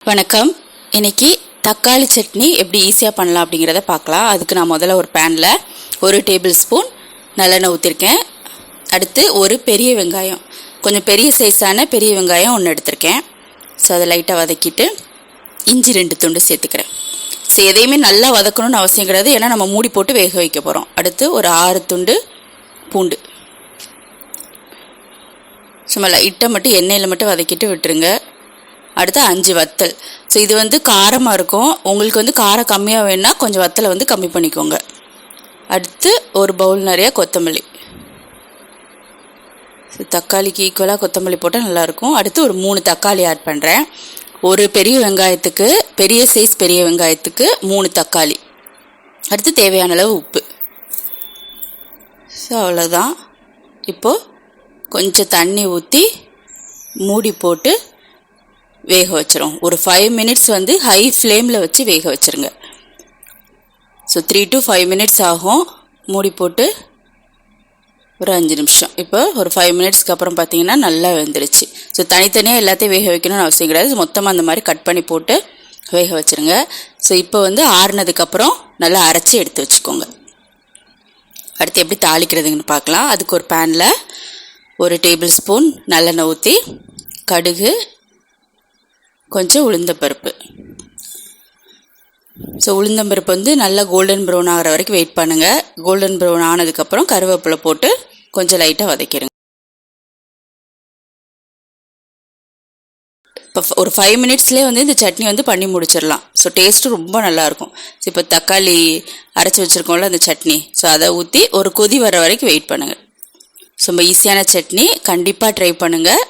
வணக்கம். இன்னைக்கு தக்காளி சட்னி எப்படி ஈஸியாக பண்ணலாம் அப்படிங்கிறத பார்க்கலாம். அதுக்கு நான் முதல்ல ஒரு பேனில் 1 டேபிள் ஸ்பூன் நல்லெண்ணெய் ஊற்றிருக்கேன். அடுத்து ஒரு பெரிய வெங்காயம், கொஞ்சம் பெரிய சைஸான பெரிய வெங்காயம் ஒன்று எடுத்திருக்கேன். ஸோ அதை லைட்டாக வதக்கிட்டு இஞ்சி 2 துண்டு சேர்த்துக்கிறேன். ஸோ எதையுமே நல்லா வதக்கணும்னு அவசியம் கிடையாது, ஏன்னா நம்ம மூடி போட்டு வேக வைக்க போகிறோம். அடுத்து ஒரு 6 துண்டு பூண்டு சும்மா லைட்டாக மட்டும் எண்ணெயில் மட்டும் வதக்கிட்டு விட்டுருங்க. அடுத்து 5 வத்தல். ஸோ இது காரமாக இருக்கும், உங்களுக்கு காரம் கம்மியாக வேணுன்னா கொஞ்சம் வத்தலை கம்மி பண்ணிக்கோங்க. அடுத்து ஒரு பவுல் நிறையா கொத்தமல்லி. ஸோ தக்காளிக்கு ஈக்குவலாக கொத்தமல்லி போட்டால் நல்லாயிருக்கும். அடுத்து ஒரு 3 தக்காளி ஆட் பண்ணுறேன். ஒரு பெரிய வெங்காயத்துக்கு, பெரிய சைஸ் பெரிய வெங்காயத்துக்கு 3 தக்காளி. அடுத்து தேவையான அளவு உப்பு. ஸோ அவ்வளோதான். இப்போது கொஞ்சம் தண்ணி ஊற்றி மூடி போட்டு வேக வச்சிரும். ஒரு 5 மினிட்ஸ் ஹை ஃப்ளேமில் வச்சு வேக வச்சுருங்க. ஸோ 3 to 5 மினிட்ஸ் ஆகும். மூடி போட்டு ஒரு 5 நிமிஷம். இப்போ ஒரு 5 மினிட்ஸ்க்கு அப்புறம் பார்த்தீங்கன்னா நல்லா வெந்துடுச்சு. ஸோ தனித்தனியாக எல்லாத்தையும் வேக வைக்கணும்னு அவசியம் கிடையாது, மொத்தமாக அந்த மாதிரி கட் பண்ணி போட்டு வேக வச்சுருங்க. ஸோ இப்போ ஆறுனதுக்கப்புறம் நல்லா அரைச்சி எடுத்து வச்சுக்கோங்க. அடுத்து எப்படி தாளிக்கிறதுன்னு பார்க்கலாம். அதுக்கு ஒரு பேனில் 1 டேபிள் ஸ்பூன் நல்லெண்ணெய் ஊற்றி கடுகு, கொஞ்சம் உளுந்தம்பருப்பு. ஸோ உளுந்தம்பருப்பு நல்லா கோல்டன் ப்ரௌன் ஆகிற வரைக்கும் வெயிட் பண்ணுங்கள். கோல்டன் ப்ரௌன் ஆனதுக்கப்புறம் கருவேப்பிலை போட்டு கொஞ்சம் லைட்டாக வதக்கிடுங்க. இப்போ ஒரு 5 மினிட்ஸ்லேயே இந்த சட்னி பண்ணி முடிச்சிடலாம். ஸோ டேஸ்ட்டு ரொம்ப நல்லாயிருக்கும். ஸோ இப்போ தக்காளி அரைச்சி வச்சுருக்கோம்ல அந்த சட்னி, ஸோ அதை ஊற்றி ஒரு கொதி வர வரைக்கும் வெயிட் பண்ணுங்கள். ஸோ ரொம்ப ஈஸியான சட்னி, கண்டிப்பாக ட்ரை பண்ணுங்கள்.